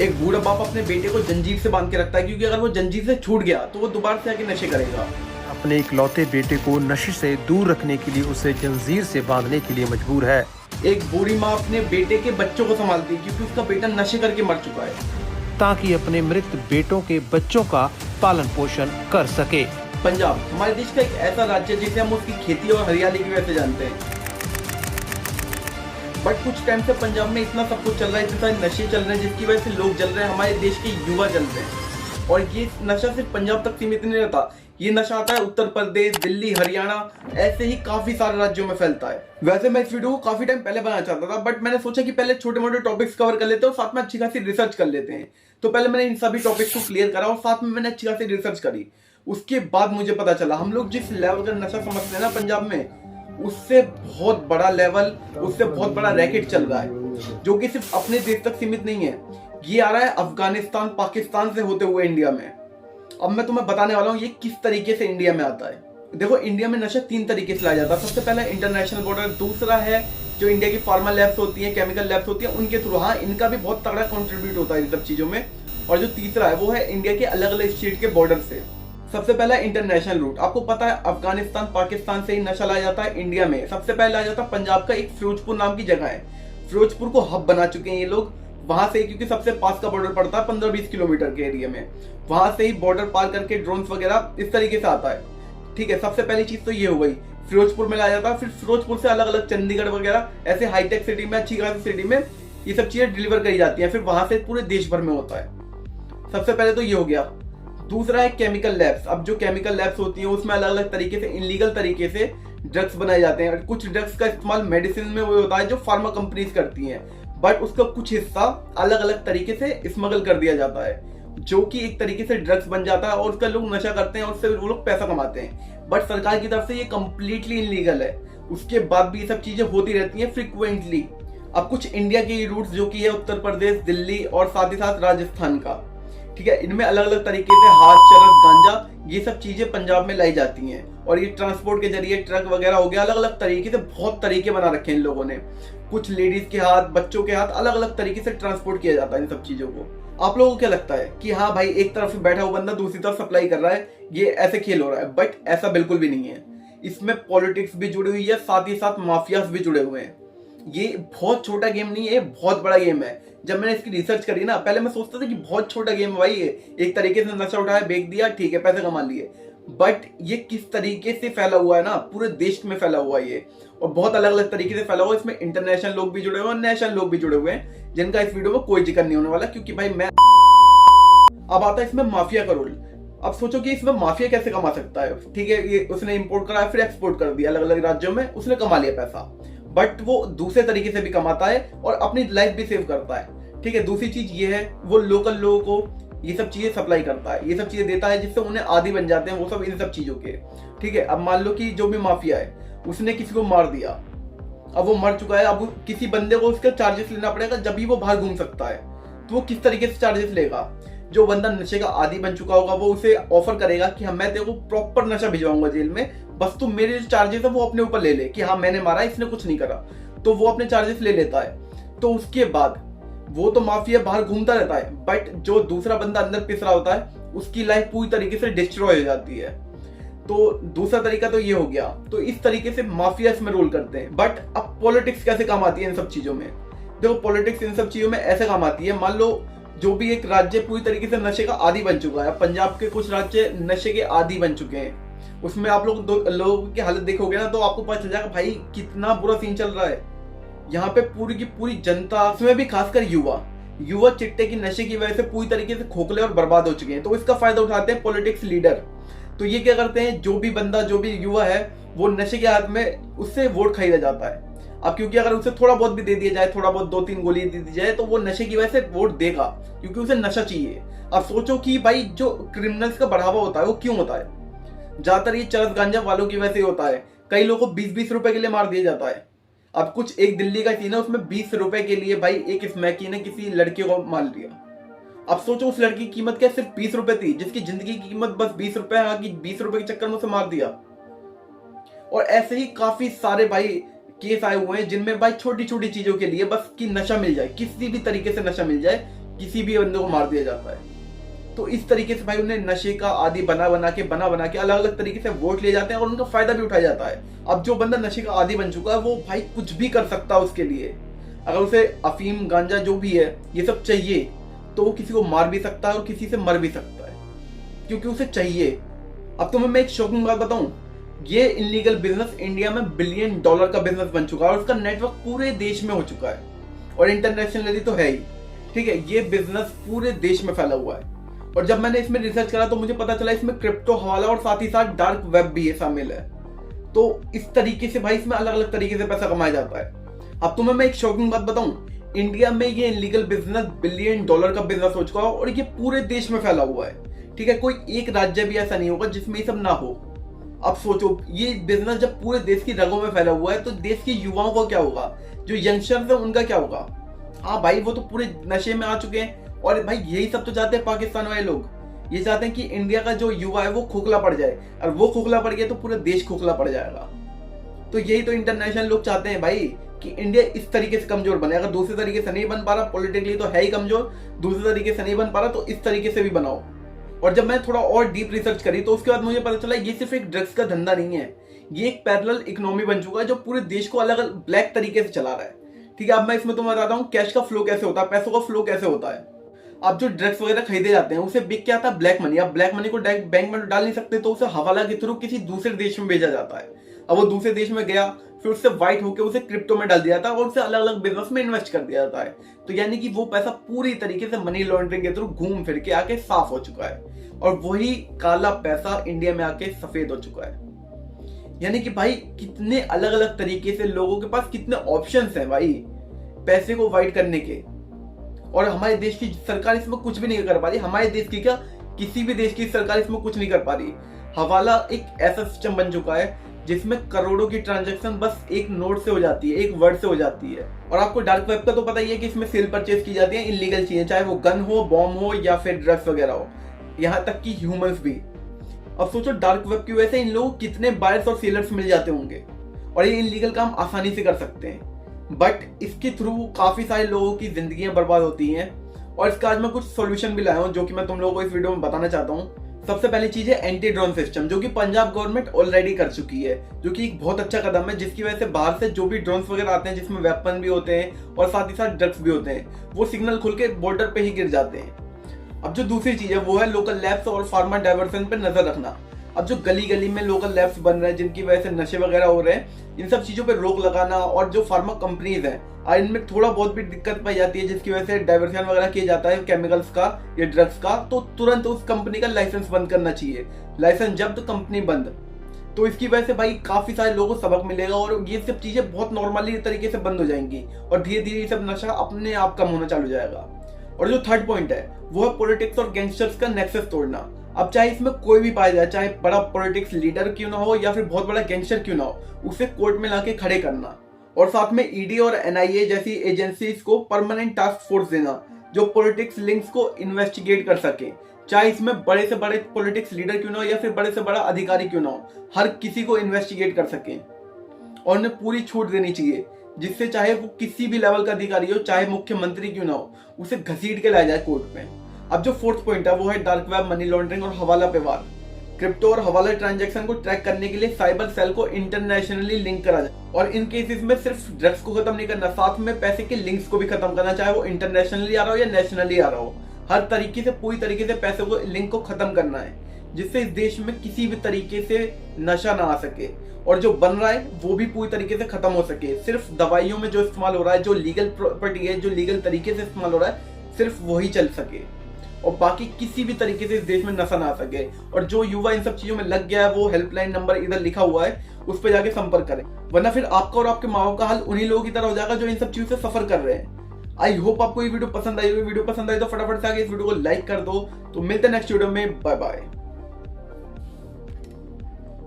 एक बूढ़ा बाप अपने बेटे को जंजीर से बांध के रखता है, क्योंकि अगर वो जंजीर से छूट गया तो वो दोबारा से आके नशे करेगा। अपने इकलौते बेटे को नशे से दूर रखने के लिए उसे जंजीर से बांधने के लिए मजबूर है। एक बूढ़ी माँ अपने बेटे के बच्चों को संभालती है, क्योंकि उसका बेटा नशे करके मर चुका है, ताकि अपने मृत बेटों के बच्चों का पालन पोषण कर सके। पंजाब हमारे देश का एक ऐसा राज्य है जिसे हम उसकी खेती और हरियाली की वजह से जानते हैं। बट कुछ टाइम से पंजाब में इतना सब कुछ चल रहा है, इतने सारे नशे चल रहे हैं जिसकी वजह से लोग जल रहे हैं, हमारे देश के युवा जल रहे हैं। और ये नशा सिर्फ पंजाब तक सीमित नहीं रहता, ये नशा आता है उत्तर प्रदेश, दिल्ली, हरियाणा, ऐसे ही काफी सारे राज्यों में फैलता है। वैसे मैं इस वीडियो को काफी टाइम पहले बनाना चाहता था, बट मैंने सोचा कि पहले छोटे मोटे टॉपिक्स कवर कर लेते हैं और साथ में अच्छी खासी रिसर्च कर लेते हैं। तो पहले मैंने इन सभी टॉपिक्स को क्लियर करा और साथ में मैंने अच्छी खासी रिसर्च करी। उसके बाद मुझे पता चला हम लोग जिस लेवल का नशा समझते हैं ना पंजाब में, उससे बहुत बड़ा लेवल, उससे बहुत बड़ा रैकेट चल रहा है, जो कि सिर्फ अपने देश तक सीमित नहीं है। ये आ रहा है अफगानिस्तान, पाकिस्तान से होते हुए इंडिया में। अब मैं तुम्हें बताने वाला हूँ ये किस तरीके से इंडिया में आता है। देखो, इंडिया में नशा 3 तरीके से लाया जाता है। सबसे पहला इंटरनेशनल बॉर्डर, दूसरा है जो इंडिया की फार्मा लैब्स होती हैं, केमिकल लैब्स होती हैं, उनके थ्रू। हाँ, इनका भी बहुत तगड़ा कंट्रीब्यूट होता है इन सब चीजों में। और जो तीसरा है वो है इंडिया के अलग अलग स्टेट के बॉर्डर से। सबसे पहला इंटरनेशनल रूट, आपको पता है अफगानिस्तान, पाकिस्तान से ही नशा लाया जाता है इंडिया में। सबसे पहले लाया जाता है पंजाब का एक फिरोजपुर नाम की जगह है। फिरोजपुर को हब बना चुके हैं ये लोग वहां से, क्योंकि सबसे पास का बॉर्डर पड़ता है 15-20 किलोमीटर के एरिया में। वहां से ही बॉर्डर पार करके ड्रोन्स वगैरह इस तरीके से आता है। ठीक है, सबसे पहली चीज तो ये हो गई, फिरोजपुर में लाया जाता है। फिर फिरोजपुर से अलग अलग चंडीगढ़ वगैरह ऐसे हाईटेक सिटी में, अच्छी खासी सिटी में ये सब चीजें डिलीवर करी जाती हैं। फिर वहां से पूरे देश भर में होता है। सबसे पहले तो ये हो गया। दूसरा है केमिकल लैब्स। अब जो केमिकल लैब्स होती हैं उसमें अलग अलग तरीके से, इनलीगल तरीके से ड्रग्स बनाए जाते हैं। कुछ ड्रग्स का इस्तेमाल मेडिसिन में वो होता है जो फार्मा कंपनीज करती हैं, बट उसका कुछ हिस्सा अलग अलग तरीके से स्मगल कर दिया जाता है, जो कि एक तरीके से ड्रग्स बन जाता है और उसका लोग नशा करते हैं और उससे वो लोग पैसा कमाते हैं। बट सरकार की तरफ से ये कंप्लीटली इनलीगल है। उसके बाद भी ये सब चीजें होती रहती हैं फ्रिक्वेंटली। अब कुछ इंडिया के रूट्स जो कि है उत्तर प्रदेश, दिल्ली और साथ ही साथ राजस्थान का, ठीक है, इनमें अलग अलग तरीके से हाथ, चरस, गांजा, ये सब चीजें पंजाब में लाई जाती हैं। और ये ट्रांसपोर्ट के जरिए ट्रक वगैरह हो गया, अलग अलग तरीके से, बहुत तरीके बना रखे हैं इन लोगों ने। कुछ लेडीज के हाथ, बच्चों के हाथ, अलग अलग तरीके से ट्रांसपोर्ट किया जाता है इन सब चीजों को। आप लोगों को क्या लगता है कि हाँ भाई, एक तरफ बैठा हुआ बंदा दूसरी तरफ सप्लाई कर रहा है, ये ऐसे खेल हो रहा है? बट ऐसा बिल्कुल भी नहीं है। इसमें पॉलिटिक्स भी जुड़ी हुई है, साथ ही साथ माफियाज भी जुड़े हुए हैं। ये बहुत छोटा गेम नहीं है, बहुत बड़ा गेम है। जब मैंने इसकी रिसर्च करी ना, पहले मैं सोचता था कि बहुत छोटा गेम है भाई, ये एक तरीके से नशा उठाया, बेच दिया, ठीक है, पैसे कमा लिए। बट ये किस तरीके से फैला हुआ है ना, पूरे देश में फैला हुआ है ये, और बहुत अलग अलग तरीके से फैला हुआ है। इसमें इंटरनेशनल लोग भी जुड़े हुए हैं और नेशनल लोग भी जुड़े हुए हैं, जिनका इस वीडियो में कोई जिक्र नहीं होने वाला, क्योंकि भाई मैं। अब आता है इसमें माफिया का रोल। अब सोचो कि इसमें माफिया कैसे कमा सकता है। ठीक है, ये उसने इंपोर्ट करा, फिर एक्सपोर्ट कर दिया अलग अलग राज्यों में, उसने कमा लिया पैसा। बट वो दूसरे तरीके से भी कमाता है और अपनी लाइफ भी सेव करता है। ठीक है, दूसरी चीज ये है, वो लोकल लोगों को ये सब चीजें सप्लाई करता है, ये सब चीजें देता है, जिससे उन्हें आदी बन जाते हैं वो सब इन सब चीजों के। ठीक है, अब मान लो कि जो भी माफिया है उसने किसी को मार दिया, अब वो मर चुका है, अब किसी बंदे को उसका चार्जेस लेना पड़ेगा, जब भी वो बाहर घूम सकता है। तो वो किस तरीके से चार्जेस लेगा? जो बंदा नशे का आदी बन चुका होगा वो उसे ऑफर करेगा कि हाँ, मैं तेरे को प्रॉपर नशा भिजवाऊंगा जेल में, बस तू मेरे जो चार्जेस है वो अपने ऊपर ले ले, कि हाँ मैंने मारा, इसने कुछ नहीं करा। तो वो अपने चार्जेस ले लेता है। तो उसके बाद वो तो माफिया बाहर घूमता रहता है, बट जो दूसरा बंदा अंदर पिस रहा होता है उसकी लाइफ पूरी तरीके से डिस्ट्रॉय हो जाती है। तो दूसरा तरीका तो ये हो गया। तो इस तरीके से माफिया इसमें रोल करते हैं। बट अब पॉलिटिक्स कैसे काम आती है इन सब चीजों में? देखो, पॉलिटिक्स इन सब चीजों में ऐसे काम आती है, मान लो जो भी एक राज्य पूरी तरीके से नशे का आदी बन चुका है, पंजाब के कुछ राज्य नशे के आदी बन चुके हैं, उसमें आप लोगों की हालत देखोगे ना तो आपको पता चल जाएगा भाई कितना बुरा सीन चल रहा है। यहाँ पे पूरी की पूरी जनता, उसमें भी खासकर युवा चिट्टे की नशे की वजह से पूरी तरीके से खोखले और बर्बाद हो चुके हैं। तो इसका फायदा उठाते हैं पॉलिटिक्स लीडर। तो ये क्या करते हैं, जो भी बंदा, जो भी युवा है, वो नशे के हाथ में, उससे वोट खरीदा जाता है। अब क्योंकि अगर उसे थोड़ा बहुत भी दे दिया जाए, थोड़ा बहुत 2-3 गोली दे दी जाए, तो वो नशे की वजह से वोट देगा, क्योंकि उसे नशा चाहिए। अब सोचो कि भाई जो क्रिमिनल्स का बढ़ावा होता है वो क्यों होता है? ज्यादातर ये चरस गांजा वालों की वजह से होता है। कई लोगों को 20-20 रुपए के लिए मार दिया जाता है। अब कुछ एक दिल्ली का सीन है, उसमें 20 रुपए के लिए भाई एक स्मैकी ने किसी लड़के को मार दिया। अब सोचो उस लड़की की कीमत क्या सिर्फ 20 रुपए थी, जिसकी जिंदगी की कीमत बस 20 रुपए है, कि 20 रुपए के चक्कर में उसे मार दिया। और ऐसे ही काफी सारे भाई केस आए हुए हैं जिनमें भाई छोटी छोटी चीजों के लिए बस कि नशा मिल जाए, किसी भी तरीके से नशा मिल जाए, किसी भी बंदे को मार दिया जाता है। तो इस तरीके से भाई उन्हें नशे का आदि बना बना के अलग अलग तरीके से वोट लिए जाते हैं और उनका फायदा भी उठाया जाता है। अब जो बंदा नशे का आदि बन चुका है वो भाई कुछ भी कर सकता है उसके लिए। अगर उसे अफीम गांजा जो भी है ये सब चाहिए तो वो किसी को मार भी सकता है और किसी से मर भी सकता है, क्योंकि उसे चाहिए। अब तुम्हें मैं एक शॉकिंग बात बताऊं, ये इलीगल बिजनेस इंडिया में $1 बिलियन का बिजनेस बन चुका है और उसका नेटवर्क पूरे देश में हो चुका है और इंटरनेशनली तो है ही। ठीक है, ये बिजनेस पूरे देश में फैला हुआ है। और जब मैंने इसमें रिसर्च करा तो मुझे पता चला इसमें क्रिप्टो हवाला और साथ ही साथ डार्क वेब भी है शामिल है। तो इस तरीके से भाई इसमें अलग अलग तरीके से पैसा कमाया जाता है। अब तुम्हें मैं एक शॉकिंग बात बताऊं, इंडिया में ये इलीगल बिजनेस $1 बिलियन का बिजनेस हो चुका है और ये पूरे देश में फैला हुआ है। ठीक है, कोई एक राज्य भी ऐसा नहीं होगा जिसमें ये सब ना हो। अब सोचो, ये बिजनेस जब पूरे देश की रगों में फैला हुआ है तो देश के युवाओं को क्या होगा, जो यंगस्टर्स है उनका क्या होगा। हाँ भाई, वो तो पूरे नशे में आ चुके हैं और भाई यही सब तो चाहते हैं पाकिस्तान वाले लोग। ये चाहते हैं कि इंडिया का जो युवा है वो खोखला पड़ जाए, और वो खोखला पड़ गया तो पूरा देश खोखला पड़ जाएगा। तो यही तो इंटरनेशनल लोग चाहते हैं भाई कि इंडिया इस तरीके से कमजोर बने। अगर दूसरे तरीके से नहीं बन पा रहा, पॉलिटिकली तो है ही कमजोर, दूसरे तरीके से नहीं बन पा रहा तो इस तरीके से भी बनाओ। और जब मैं थोड़ा और डीप रिसर्च करी तो उसके बाद मुझे पता चला ये सिर्फ एक ड्रग्स का धंधा नहीं है, ये एक पैरेलल इकोनॉमी बन चुका है जो पूरे देश को अलग अलग ब्लैक तरीके से चला रहा है। ठीक है, अब मैं इसमें तुम्हें बताता हूँ कैश का फ्लो कैसे होता है, पैसों का फ्लो कैसे होता है। अब जो ड्रग्स वगैरह खरीदे जाते हैं उसे बिक के आता है ब्लैक मनी। अब ब्लैक मनी को डायरेक्ट बैंक में डाल नहीं सकते तो उसे हवाला के थ्रू किसी दूसरे देश में भेजा जाता है। अब वो दूसरे देश में गया, फिर उससे व्हाइट होकर उसे क्रिप्टो में डाल दिया जाता है और उसे अलग अलग बिजनेस में इन्वेस्ट कर दिया जाता है। तो यानी कि वो पैसा पूरी तरीके से मनी लॉन्ड्रिंग के थ्रू घूम फिर के आके साफ हो चुका है और वही काला पैसा इंडिया में आके सफेद हो चुका है। यानी कि भाई कितने अलग अलग तरीके से लोगों के पास कितने ऑप्शंस हैं भाई पैसे को व्हाइट करने के, और हमारे देश की सरकार इसमें कुछ भी नहीं कर पा रही। हमारे देश की क्या, किसी भी देश की सरकार इसमें कुछ नहीं कर पा रही। हवाला एक ऐसा सिस्टम बन चुका है जिसमें करोड़ों की ट्रांजैक्शन बस एक नोट से हो जाती है, एक वर्ड से हो जाती है। और आपको डार्क वेब का तो पता ही है कि इसमें सेल परचेज की जाती है इलीगल चीजें, चाहे वो गन हो, बॉम्ब हो या फिर ड्रग्स वगैरह हो, यहाँ तक कि ह्यूमंस भी। अब सोचो डार्क वेब की वजह से इन लोगों को कितने बायर्स और सेलर्स मिल जाते होंगे और ये इलीगल काम आसानी से कर सकते हैं। बट इसके थ्रू काफी सारे लोगों की जिंदगियां बर्बाद होती हैं और इसका आज मैं कुछ सॉल्यूशन भी लाया हूं जो कि मैं तुम लोगों को इस वीडियो में बताना चाहता हूं। सबसे पहली चीज है एंटी ड्रोन सिस्टम, जो कि पंजाब गवर्नमेंट ऑलरेडी कर चुकी है, जो कि एक बहुत अच्छा कदम है, जिसकी वजह से बाहर से जो भी ड्रोन्स वगैरह आते हैं जिसमें वेपन भी होते हैं और साथ ही साथ ड्रग्स भी होते हैं, वो सिग्नल खुल के बॉर्डर पे ही गिर जाते हैं। अब जो दूसरी चीज है वो है लोकल लैब्स और फार्मा डाइवर्सन पे नजर रखना। अब जो गली गली में लोकल लैब्स बन रहे हैं जिनकी वजह से नशे वगैरह हो रहे हैं, इन सब चीजों पे रोक लगाना, और जो फार्मा कंपनीज हैं इनमें थोड़ा बहुत भी दिक्कत पाई जाती है जिसकी वजह से डाइवर्सन वगैरह किया जाता है केमिकल्स का या ड्रग्स का, तो तुरंत उस कंपनी का लाइसेंस बंद करना चाहिए। लाइसेंस जब्त, कंपनी बंद। तो इसकी वजह से भाई काफी सारे लोगों को सबक मिलेगा और ये सब चीजें बहुत नॉर्मली तरीके से बंद हो जाएंगी और धीरे धीरे ये सब नशा अपने आप कम होना चालू हो जाएगा। और जो थर्ड पॉइंट है वो है पॉलिटिक्स और गैंगस्टर्स का नेक्सस तोड़ना। अब चाहे इसमें कोई भी पाया जाए, चाहे बड़ा पॉलिटिक्स लीडर क्यों ना हो या फिर बहुत बड़ा गैंगस्टर क्यों ना हो, उसे कोर्ट में लाके खड़े करना और साथ में ईडी और एनआईए जैसी एजेंसीज को परमानेंट टास्क फोर्स देना जो पॉलिटिक्स लिंक्स को इन्वेस्टिगेट कर सके। चाहे इसमें बड़े से बड़े पॉलिटिक्स लीडर क्यों ना हो या फिर बड़े से बड़ा अधिकारी क्यों ना हो, हर किसी को इन्वेस्टिगेट कर सके और उन्हें पूरी छूट देनी चाहिए, जिससे चाहे वो किसी भी लेवल का अधिकारी हो, चाहे मुख्यमंत्री क्यों ना हो, उसे घसीट के लाया जाए कोर्ट में। अब जो फोर्थ पॉइंट है वो है डार्क वेब, मनी लॉन्ड्रिंग और हवाला पे वार। क्रिप्टो और हवाला ट्रांजैक्शन को ट्रैक करने के लिए साइबर सेल को इंटरनेशनली लिंक करा जाए और इन केसेस में सिर्फ ड्रग्स को खत्म नहीं करना, साथ में पैसे के लिंक्स को भी खत्म करना, चाहे वो इंटरनेशनली आ रहा हो या नेशनली आ रहा हो। हर तरीके से पूरी तरीके से पैसे को लिंक को खत्म करना है, जिससे इस देश में किसी भी तरीके से नशा ना आ सके और जो बन रहा है वो भी पूरी तरीके से खत्म हो सके। सिर्फ दवाइयों में जो इस्तेमाल हो रहा है, जो लीगल प्रॉपर्टी है, जो लीगल तरीके से इस्तेमाल हो रहा है, सिर्फ वही चल सके और बाकी किसी भी तरीके से इस देश में नशा ना आ सके। और जो युवा इन सब चीजों में लग गया है वो हेल्पलाइन नंबर इधर लिखा हुआ है, उस पर जाके संपर्क करें, वरना फिर आपका और आपके माँ बाप का हाल उन्हीं लोगों की तरह हो जाएगा जो इन सब चीजों से सफर कर रहे हैं। आई होप आपको ये वीडियो पसंद आई होगी। वीडियो पसंद आई तो फटाफट से आगे इस वीडियो को लाइक कर दो। तो मिलते हैं नेक्स्ट वीडियो में, बाय बाय।